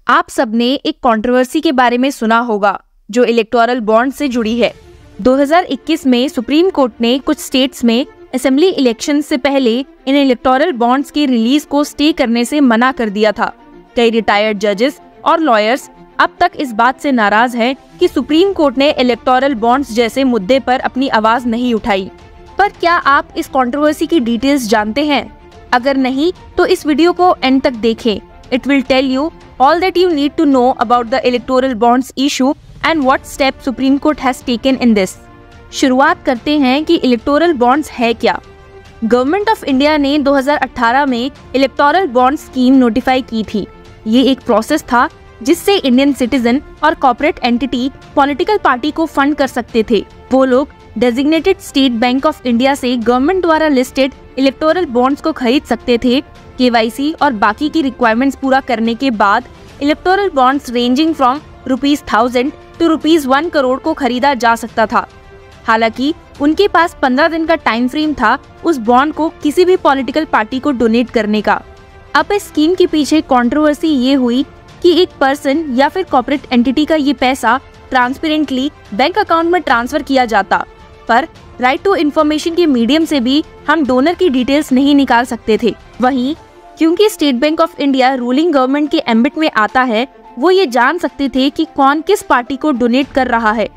आप सबने एक कंट्रोवर्सी के बारे में सुना होगा जो इलेक्टोरल बॉन्ड से जुड़ी है। 2021 में सुप्रीम कोर्ट ने कुछ स्टेट्स में असेंबली इलेक्शन से पहले इन इलेक्टोरल बॉन्ड्स की रिलीज को स्टे करने से मना कर दिया था। कई रिटायर्ड जजेस और लॉयर्स अब तक इस बात से नाराज हैं कि सुप्रीम कोर्ट ने इलेक्टोरल बॉन्ड्स जैसे मुद्दे पर अपनी आवाज नहीं उठाई। पर क्या आप इस कंट्रोवर्सी की डिटेल्स जानते हैं? अगर नहीं तो इस वीडियो को एंड तक देखें। It will tell you all that you need to know about the electoral bonds issue and what steps Supreme Court has taken in this. शुरुआत करते हैं कि इलेक्टोरल बॉन्ड्स है क्या। गवर्नमेंट ऑफ इंडिया ने 2018 में इलेक्टोरल बॉन्ड स्कीम नोटिफाई की थी। ये एक प्रोसेस था जिससे इंडियन सिटीजन और कॉर्पोरेट एंटिटी पॉलिटिकल पार्टी को फंड कर सकते थे। वो लोग designated state bank of India से गवर्नमेंट द्वारा लिस्टेड इलेक्टोरल बॉन्ड्स को खरीद सकते थे। केवाईसी और बाकी की रिक्वायरमेंट्स पूरा करने के बाद electoral bonds ranging from ₹1000 to ₹1 crore को खरीदा जा सकता था। हालांकि उनके पास 15 दिन का टाइम फ्रेम था उस बॉन्ड को किसी भी पॉलिटिकल पार्टी को डोनेट करने का। अब इस स्कीम के पीछे कंट्रोवर्सी ये हुई कि एक पर्सन या फिर कॉर्पोरेट एंटिटी का ये पैसा ट्रांसपेरेंटली बैंक अकाउंट में ट्रांसफर किया जाता, पर राइट टू इन्फॉर्मेशन के मीडियम से भी हम डोनर की डिटेल्स नहीं निकाल सकते थे। वहीं क्योंकि state bank of India ruling government के एम्बिट में आता है, वो ये जान सकते थे कि कौन किस पार्टी को डोनेट कर रहा है,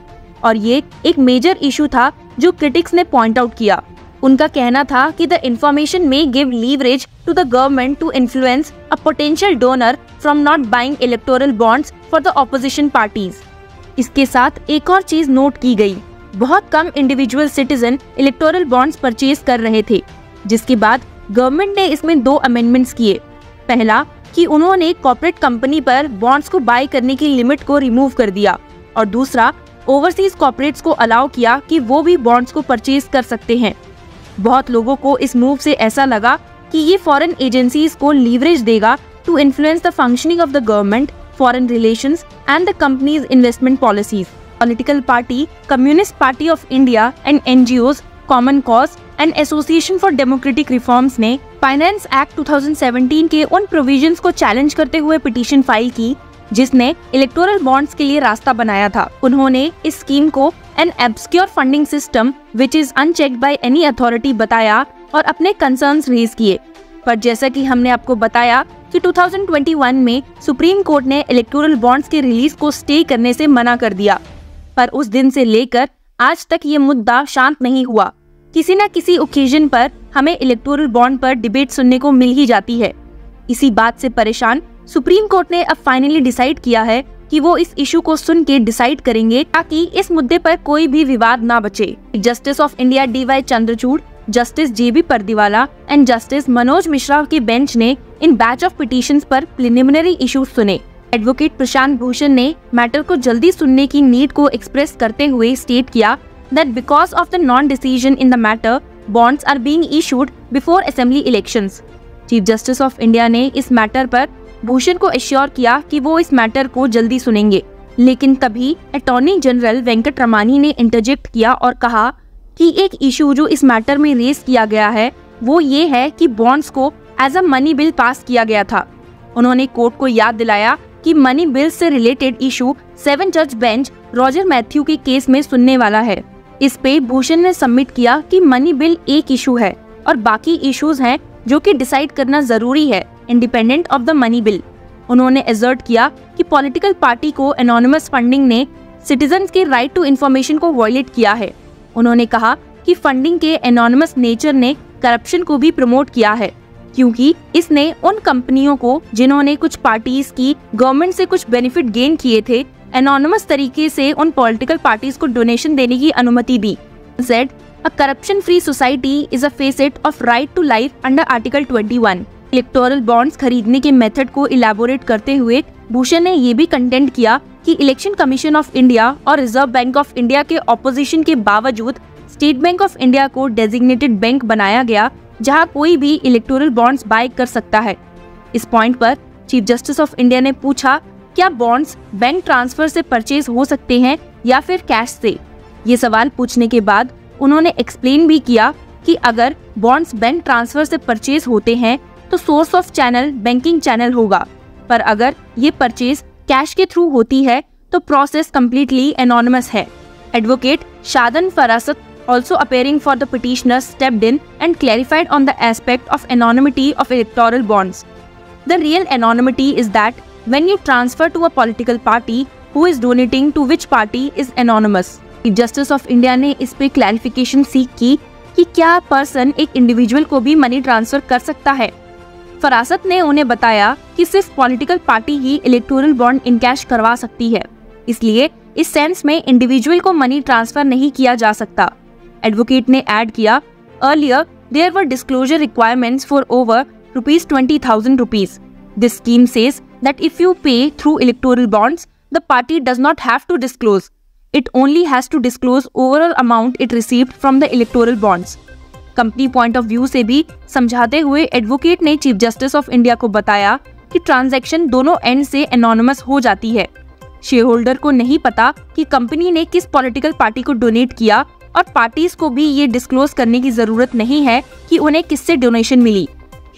और ये एक मेजर इशू था जो क्रिटिक्स ने पॉइंट आउट किया। उनका कहना था कि the information may give leverage to the government to influence a potential donor from not buying electoral bonds for the opposition parties. इसके साथ एक और चीज नोट की गई, बहुत कम individual citizen electoral bonds purchase कर रहे थे, जिसके बाद गवर्नमेंट ने इसमें 2 अमेंडमेंट्स किए। पहला कि उन्होंने कॉर्पोरेट कंपनी पर बॉन्ड्स को बाय करने की लिमिट को रिमूव कर दिया, और दूसरा ओवरसीज कॉर्पोरेट्स को अलाउ किया कि वो भी बॉन्ड्स को परचेज कर सकते हैं। बहुत लोगों को इस मूव से ऐसा लगा कि ये फॉरेन एजेंसीज को लीवरेज देगा to influence the functioning of the government, foreign relations and the companies investment policies. Political party, communist party of India and NGOs, common cause and association for democratic reforms ने finance act 2017 के उन provisions को challenge करते हुए petition file की जिसने electoral bonds के लिए रास्ता बनाया था। उन्होंने इस स्कीम को an obscure funding system which is unchecked by any authority बताया और अपने कंसर्न्स रेज किए। पर जैसा कि हमने आपको बताया कि 2021 में सुप्रीम कोर्ट ने इलेक्टोरल बॉन्ड्स के रिलीज को स्टे करने से मना कर दिया, पर उस दिन से लेकर आज तक ये मुद्दा शांत नहीं हुआ। किसी न किसी ओकेजन पर हमें इलेक्टोरल बॉन्ड पर डिबेट सुनने को मिल ही जाती है। इसी बात से परेशान सुप्रीम कोर्ट ने अब फाइनली डिसाइड किया है कि वो इस इशू को सुन के डिसाइड करेंगे ताकि इस मुद्दे पर कोई भी विवाद ना बचे। Justice of India DY Chandrachud, justice JB Pardiwala and justice Manoj Mishra की बेंच ने इन बैच ऑफ पिटीशंस पर प्रिलिमिनरी इश्यूज सुने। एडवोकेट प्रशांत भूषण ने मैटर को जल्दी सुनने की नीड को एक्सप्रेस करते हुए स्टेट किया that because of the non-decision in the matter, bonds are being issued before assembly elections. Chief justice of India ने इस मैटर पर भूषण को एश्योर किया कि वो इस मैटर को जल्दी सुनेंगे, लेकिन तभी अटॉर्नी जनरल वेंकट रमानी ने इंटरजेक्ट किया और कहा कि एक इशू जो इस मैटर में रेज किया गया है वो ये है कि बॉन्ड्स को as a money bill pass किया गया था। उन्होंने कोर्ट को याद दिलाया कि मनी बिल से रिलेटेड इशू 7 जज बेंच रॉजर मैथ्यू के केस में सुनने वाला है। इस पे भूषण ने सबमिट किया कि मनी बिल एक इशू है और बाकी इश्यूज हैं जो कि डिसाइड करना जरूरी है independent of the money bill. उन्होंने एजर्ट किया कि पॉलिटिकल पार्टी को एनोनिमस फंडिंग ने सिटीजन्स के राइट टू इन्फॉर्मेशन को वायलेट किया है। उन्होंने कहा कि फंडिंग के एनोनिमस नेचर ने करप्शन को भी प्रमोट किया है, क्योंकि इसने उन कंपनियों को जिन्होंने कुछ पार्टीज की गवर्नमेंट से कुछ बेनिफिट गेन किए थे एनोनिमस तरीके से उन पॉलिटिकल पार्टीज को डोनेशन देने की अनुमति दी। Said, a corruption-free society is a facet of right to life under Article 21. Electoral bonds खरीदने के मेथड को इलेबोरेट करते हुए भूषण ने ये भी कंटेंट किया कि इलेक्शन कमीशन ऑफ इंडिया और रिजर्व बैंक ऑफ इंडिया के ऑपोजिशन के बावजूद स्टेट बैंक ऑफ इंडिया को डेजिग्नेटेड बैंक बनाया गया जहां कोई भी इलेक्टोरल बॉन्ड्स बाय कर सकता है। इस पॉइंट पर चीफ जस्टिस ऑफ इंडिया ने पूछा, क्या बॉन्ड्स बैंक ट्रांसफर से परचेज हो सकते हैं या फिर कैश से? ये सवाल पूछने के बाद उन्होंने एक्सप्लेन भी किया कि अगर बॉन्ड्स बैंक ट्रांसफर से परचेज होते हैं तो source of channel banking channel होगा, पर अगर ये परचेज कैश के थ्रू होती है तो प्रोसेस कम्प्लीटली एनोनिमस है। Advocate शादन फरासत also appearing for the petitioner stepped in and clarified on the aspect of anonymity of electoral bonds. The real anonymity is that when you transfer to a political party, who is donating to which party is anonymous. Justice of India ने इस पे clarification सीख की कि क्या person एक individual को भी मनी ट्रांसफर कर सकता है। फरासत ने उन्हें बताया कि सिर्फ पॉलिटिकल पार्टी ही इलेक्टोरल बॉन्ड इनकैश करवा सकती है, इसलिए इस सेंस में इंडिविजुअल को मनी ट्रांसफर नहीं किया जा सकता। एडवोकेट ने ऐड किया, earlier there were disclosure requirements for over ₹20,000. This scheme says that if you pay through electoral bonds, the party does not have to disclose. It only has to disclose overall amount it received from the electoral bonds. Company point of view से भी समझाते हुए advocate ने chief justice of India को बताया कि transaction दोनों and से एनोनिमस हो जाती है। शेयर होल्डर को नहीं पता कि कंपनी ने किस पॉलिटिकल पार्टी को डोनेट किया और पार्टीज को भी ये डिस्क्लोज करने की जरूरत नहीं है कि उन्हें किससे डोनेशन मिली।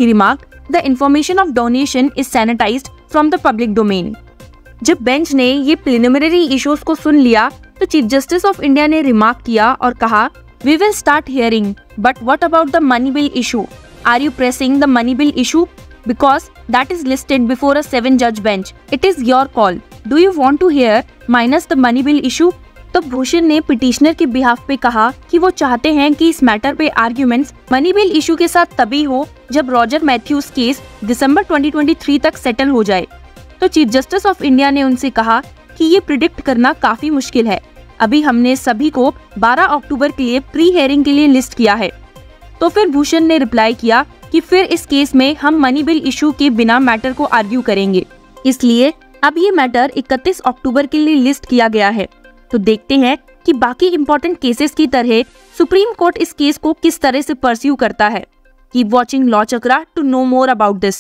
He remarked, the information of donation is sanitised from the public domain. जब बेंच ने ये प्रिलिमिनरी इश्यूज को सुन लिया तो चीफ जस्टिस ऑफ इंडिया ने रिमार्क किया और कहा, we will start hearing, but what about the money bill issue? Are you pressing the money bill issue? Because that is listed before a 7-judge bench. It is your call. Do you want to hear minus the money bill issue? तो भूषण ने petitioner के behalf पे कहा कि वो चाहते हैं कि इस मैटर पे आर्ग्यूमेंट्स मनी बिल इशू के साथ तभी हो जब रॉजर मैथ्यूज केस दिसंबर 2023 तक सेटल हो जाए। तो चीफ जस्टिस ऑफ इंडिया ने उनसे कहा कि ये प्रिडिक्ट करना काफी मुश्किल है। अभी हमने सभी को 12 अक्टूबर के लिए प्री हियरिंग के लिए लिस्ट किया है। तो फिर भूषण ने रिप्लाई किया कि फिर इस केस में हम मनी बिल इशू के बिना मैटर को आर्ग्यू करेंगे, इसलिए अब ये मैटर 31 अक्टूबर के लिए लिस्ट किया गया है। तो देखते हैं कि बाकी इंपॉर्टेंट केसेस की तरह सुप्रीम कोर्ट इस केस को किस तरह से परस्यू करता है। Keep watching law Chakra to know more about this.